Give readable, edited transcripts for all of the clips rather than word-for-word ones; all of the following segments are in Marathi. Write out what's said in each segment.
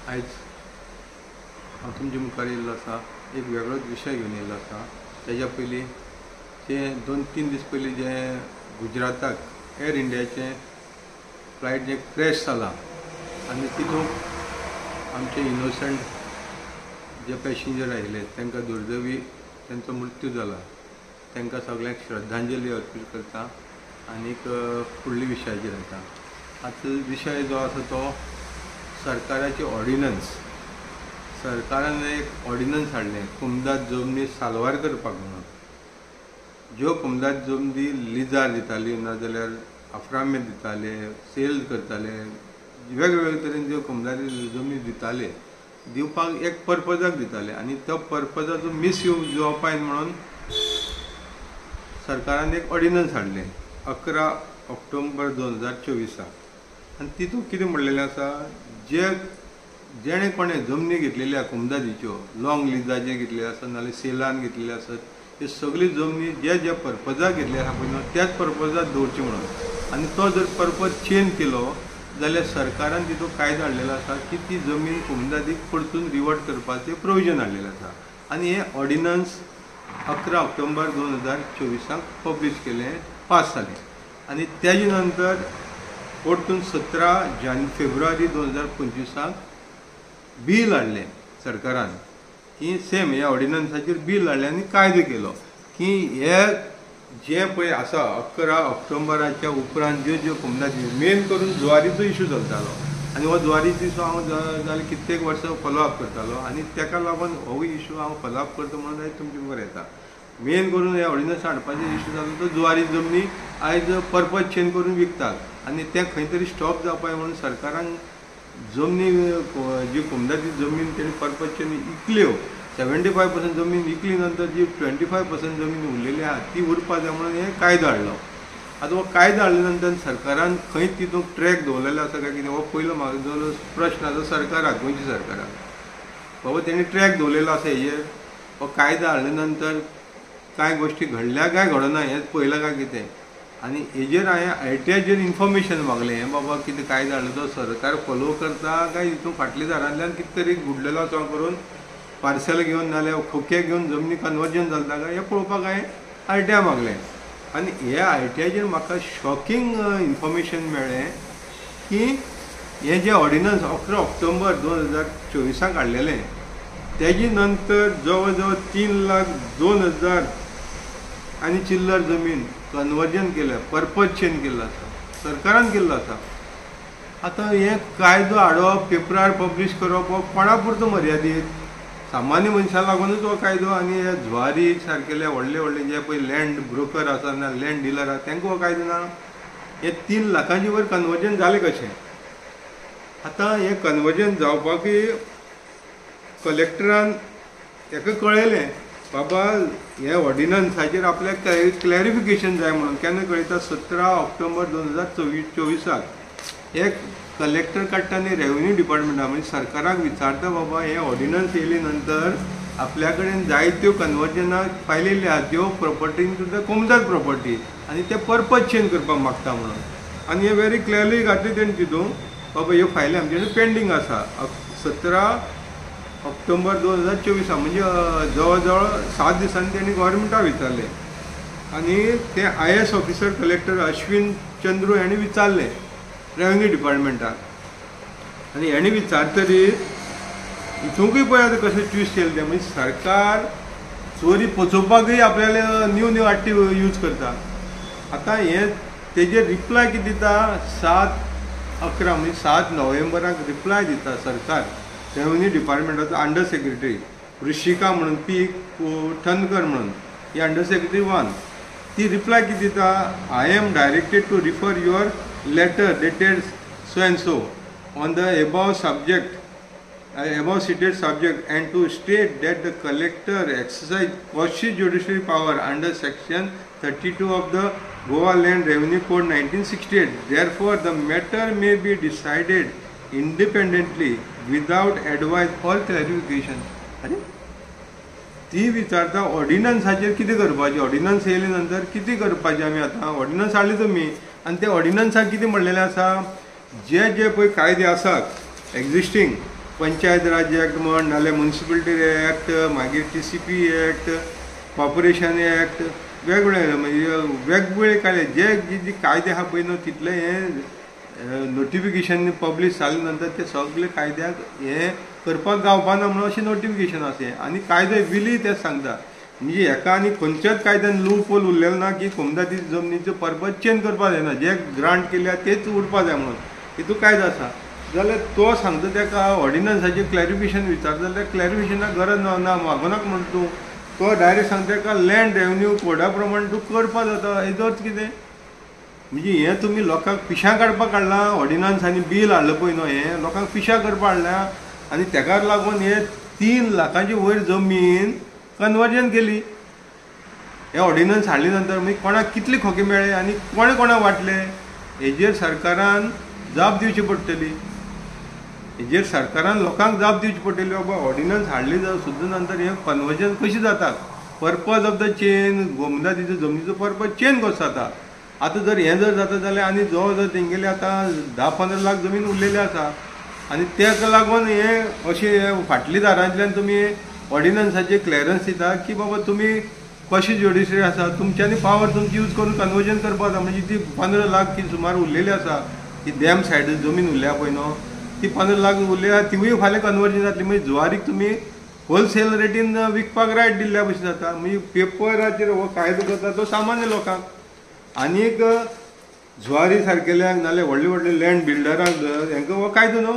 आयज हांव तुमचे मुखार येयल्लो आसा एक वेगळोच विशय घेवन येयल्लो आसा। तेज्या पयलीं जे 2-3 दीस पयलीं जे गुजराताक एअर इंडियाचें फ्लायट जे क्रॅश जालां आनी तितूंत आमचे इनोसंट जे पॅसेंजर आयिल्ले तांकां दुर्दैवी तांचो मृत्यू जाला। तांकां सगळ्यांक श्रद्धांजली अर्पीत करता आनीक फुडल्या विशयाचेर येता। आतां विशय जो आसा तो सरकाराचे ऑर्डिनन्स। सरकारान एक ऑर्डिनन्स हाडले कुमदाद जमनी साल्वार करपाक म्हणून। ज्यो कुमदाद जमनी लिजार दिताली नाजाल्यार अफ्रामें दिताले, सेल करताले, वेगवेगळे तरेन ज्यो कुमदादी जमनी दिताले दिवपाक एक पर्पजाक दिताले आनी तो पर्पजाचो मिसयूज जावपाक म्हणून सरकारान एक ऑर्डिनन्स हाडले 11 ऑक्टोबर 2024 आनी तितूंत कितें म्हणलेलें आसा जेणे कोणें जमनी घेतलेल्यो कुमदादीच्यो लॉंग लिजाचे घेतलेले आसत नाजाल्यार सेलान घेतलेले आसत हे सगळी जमनी जे पर्पजाक घेतले आसा पळय त्याच पर्पजाक दवरची म्हणून। आनी तो जर पर्पज चेंज केलो जाल्यार सरकारान तितूंत कायदो हाडलेलो आसा की ती जमीन कुमदादीक परतून रिवर्ट करपाचें प्रोविजन हाडलेलें आसा आनी हे ऑर्डिनन्स 11 ऑक्टोबर 2024 पब्लीश केलें, पास जालें। आनी तेजे नंतर परतून 17 फेब्रुवारी 2025 बील हाडलें सरकारान की सेम ह्या ऑर्डिनन्साचेर बील हाडलें आनी कायदो केलो की हे जे पळय आसा 11 ऑक्टोबराच्या उपरांत ज्यो कुमदादी मेन करून जुवारीचो इशू चलतालो आनी हो जुवारीचो इशू हांव जाले कित्येक वर्सां फॉलोअप करतालो आनी ताका लागून हो इशू हांव फॉलोअप करता म्हणून आयज तुमचे मुखार येता। मेन करून हे ऑर्डिनन्स हाडपाचो इशू जालो तो जुवारी जमनी आयज पर्पज चेंज करून विकतात आनी ते खंय तरी स्टॉप जावपाक म्हणून सरकारान जमनी जी कुमदादी जमीन तेणी पर्पज चेंज विकल्यो 75% जमीन विकली नंतर जी 25% जमीन उरलेली आहा ती उरपा जाय म्हणून हे कायदो हाडलो। आतां हो कायदो हाडल्या नंतर सरकारान खंय तितूंत ट्रॅक दवरलेलो आसा काय कितें हो पयलो म्हाका जो प्रश्न आसा सरकाराक गोंयच्या सरकाराक बाबा तेणी ट्रॅक दवरलेलो आसा हेजेर हो कायदो हाडल्या नंतर कांय गोश्टी घडल्या काय घडना हेंच पयलां काय कितें आनी हेजेर हांवें आयटीआयचेर इन्फॉर्मेशन मागलें हें बाबा कितें कायदो हाडलो तो सरकार फॉलो करता काय हितून फाटल्या दारांतल्यान कितें तरी बुडलेलो आसा करून पार्सल घेवन नाल्यार खोके घेवन जमनी कन्वर्जन जाता काय हें पळोवपाक हांवें आयटीआय मागलें आनी हे आयटीआयचेर म्हाका शॉकींग इन्फॉर्मेशन मेळ्ळें की हें जें ऑर्डिनन्स 11 ऑक्टोबर 2024 हाडलेलें तेजे नंतर जवळ जवळ 3,02,000 आनी चिल्लर जमीन कन्वर्जन केल्या पर्पज चेंज केल्लो आसा सरकारान केल्लो आसा। आतां हें कायदो हाडप पेपरार पब्लीश करप हो कोणा पुरतो मर्यादीत सामान्य मनशाक लागूनच हो कायदो आनी हे जुवारी सारकेले व्हडले जे पळय लँड ब्रोकर आसा ना लँड डिलर आसा तांकां हो कायदो ना। हे 3 लाखांची वयर कन्वर्जन जालें कशें? आतां हें कन्वर्जन जावपाकय कलेक्टरान ताका कळयलें बाबा हे ऑर्डिनन्साचेर आपल्याक क्लॅरिफिकेशन जाय म्हणून केन्ना कळयता 17 ऑक्टोबर 2024 एक कलेक्टर काडटा आनी रेवन्यू डिपार्टमेंटा म्हणजे सरकाराक विचारता बाबा हे ऑर्डिनन्स येयले नंतर आपल्या कडेन जायत्यो कन्वर्जनाक फायलिल्ल्यो आहा त्यो प्रॉपर्टी सुद्दां कुमदाद प्रॉपर्टी आनी ते पर्पज चेंज करपाक मागता म्हणून आनी हे वेरी क्लियरली घातली तेणी तितून बाबा ह्यो फायली आमचे कडेन पेंडींग आसा 17 ऑक्टोबर 2024 म्हणजे जवळ जवळ 7 दिसांनी तेणी गोवोरमेंटाक विचारले आनी ते IAS officer collector Ashwin Chandru हेणी विचारले रेवन्यू डिपार्टमेंटाक आनी हेणी विचारतरी हितूंकय पळय आतां कशें ट्विस्ट केलें तें म्हणजे सरकार चोरी पचोवपाकय आपल्याले न्यू आट्टी यूज करता। आतां हे तेजेर रिप्लाय कितें दिता 7/11 म्हणजे 7 नोव्हेंबराक रिप्लाय दिता सरकार रेवन्यू डिपार्टमेंटाचो अंडर सेक्रेटरी ऋषिका म्हणून पी ठनकर म्हणून ही अंडर सेक्रेटरी 1 ती रिप्लाय कितें दिता I am directed to refer your letter dated so and so on the above stated subject and to state that the collector exercised quasi judiciary power under section 32 of the Goa Land Revenue Code 1968. Therefore the matter may be decided independently without advice or clarification. अरे ती विचारता ऑर्डिनन्साचेर कितें करपाचें ऑर्डिनन्स येयले नंतर कितें करपाचें आमी आतां ऑर्डिनन्स हाडली तुमी आनी ते ऑर्डिनन्साक कितें म्हणलेलें आसा जे पळय कायदे आसात एक्झिस्टींग पंचायत राज एक्ट म्हण नाल्यार म्युनिसिपलिटी एक्ट, मागीर TCP एक्ट, कॉर्पोरेशन एक्ट, वेगवेगळे म्हणजे वेगवेगळे कायदे जे जे कायदे आहा पळय न्हू तितले हे नोटिफिकेशन पब्लीश जाले नंतर ते सगळे कायद्याक हे करपाक गावपाना म्हणून अशें नोटिफिकेशन अशें आनी कायदे विली ते सांगता. म्हणजे एका आनी खंयच्याच कायद्यान लूप होल उरलेलो ना की कोमदादी जमनीचो पर्पज चेंज करपा जायना, जे ग्रांट केल्या तेच उरपा जाय म्हणून हितून कायदो आसा. जाल्यार तो सांगता तेका ऑर्डिनन्साचें क्लॅरिफिकेशन विचारता जाल्यार क्लॅरिफिकेशनाक गरज ना मागोनाक म्हणटा तूं. तो डायरेक्ट सांगता तेका लँड रेवन्यू कोडा प्रमाणे तूं करपा जाता. हेजो अर्थ कितें? म्हणजे हें तुमी लोकांक पिशां काडपाक हाडलां. ऑर्डिनन्स आनी बील हाडलां पळय न्हू हें लोकांक पिशां करपाक हाडलां आनी तेका लागून हे 3 लाखांची वयर जमीन कन्वर्जन केली. हे ऑर्डिनन्स हाडले नंतर मागीर कोणाक कितले खोके मेळ्ळे आनी कोणे कोणाक वाटले हेजेर सरकारान जाप दिवची पडटली. हेजेर सरकारान लोकांक जाप दिवची पडटली. बाबा ऑर्डिनन्स हाडली सुद्दां नंतर हे कन्वर्जन कशी जाता, पर्पज ऑफ द चेंज गोमदातीचो जमनीचो पर्पज चेंज कसो जाता. आतां जर हें जर जाता जाल्यार आनी जवळ जवळ तेंगेले आतां 10-15 लाख जमीन उरलेली आसा आनी तेका लागून हे अशें फाटली दारांतल्यान तुमी ऑर्डिनन्साचे क्लियरन्स दिता की बाबा तुमी कशी ज्युडिशरी आसा तुमच्यांनी पावर तुमची यूज करून कन्वर्जन करपाक जाता. म्हणजे ती 15 लाख की सुमार उरलेली आसा ती डॅम सायड जमीन उरल्या पळय न्हू ती 15 लाख उरल्या तिवूय फाल्यां कन्वर्जन जातली. म्हणजे जुवारीक तुमी होलसेल रेटीन विकपाक रायट दिल्ल्या भशेन जाता. म्हणजे पेपराचेर हो कायदो करता तो सामान्य लोकांक आनीक जुवारी सारकेल्यांक नाल्यार व्हडले व्हडले लँड बिल्डरांक हांकां हो कायदो न्हू.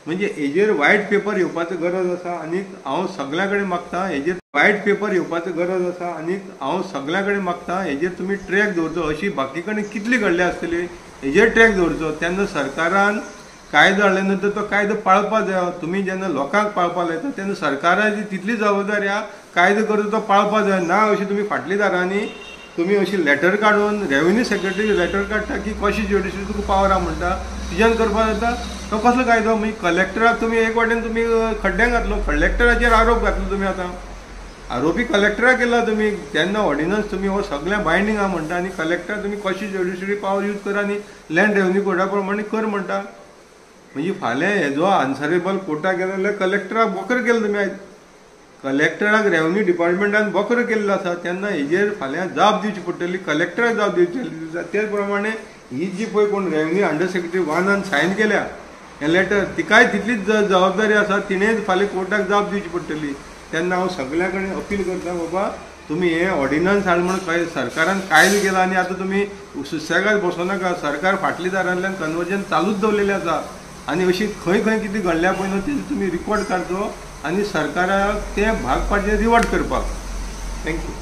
म्हणजे हेजेर वायट पेपर येवपाचो गरज आसा आनीक हांव सगळ्या कडेन मागता हेजेर वायट पेपर येवपाचो गरज आसा आनीक हांव सगळ्या कडेन मागता हेजेर तुमी ट्रॅक दवरचो. अशी बाकी कडेन कितली घडली आसतली हेजेर ट्रॅक दवरचो. तेन्ना सरकारान कायदो हाडले नंतर तो कायदो पाळपाक जाय. तुमी जेन्ना लोकांक पाळपाक लायता तेन्ना सरकाराची तितली जबाबदारी आहा कायदो करता तो पाळपाक जाय. ना अशी तुमी फाटली दारांनी तुमी अशी लेटर काडून रेवन्यू सेक्रेटरी लेटर काडटा की कशी ज्युडिशरी तुका पावर आहा म्हणटा तुज्यान करपाक जाता. तो कसलो कायदो? म्हणजे कलेक्टराक तुमी एक वाटेन तुमी खड्ड्यान घातलो, कलेक्टराचेर आरोप घातलो तुमी. आतां आरोपी कलेक्टराक केला तुमी. तेन्ना ऑर्डिनन्स तुमी हो सगळ्या बायंडींग आहा म्हणटा आनी कलेक्टर तुमी कशी ज्युडिशरी पावर यूज करा आनी लँड रेवन्यू कोडा प्रमाणे कर म्हणटा. म्हणजे फाल्यां हेजो आन्सरेबल कोर्टाक गेलो जाल्यार कलेक्टराक बोकर केलो तुमी. आयज कलेक्टराक रेवन्यू डिपार्टमेंटान बोकर केल्लो आसा तेन्ना हेजेर फाल्यां जाप दिवची पडटली, कलेक्टराक जाप दिवची. तेच प्रमाणे ही जी पळय कोण रेवन्यू अंडर सेक्रेटरी 1 सायन केल्या हें लेटर तिकाय तितलीच जबाबदारी आसा. तिणेंच फाल्यां कोर्टाक जाप दिवची पडटली. तेन्ना हांव सगळ्या कडेन अपील करता बाबा तुमी हे ऑर्डिनन्स हाड म्हणून सरकारान कायदो केला आनी आतां तुमी सुसेगाद बसोनाका. सरकार फाटली दारांतल्यान कन्वर्जन चालूच दवरलेलें आसा आनी अशी खंय खंय कितें घडल्या पळय न्हू तेजें तुमी रिकॉर्ड काडचो आनी सरकाराक तें भाग पाडचें रिवॉर्ड करपाक. थँक्यू.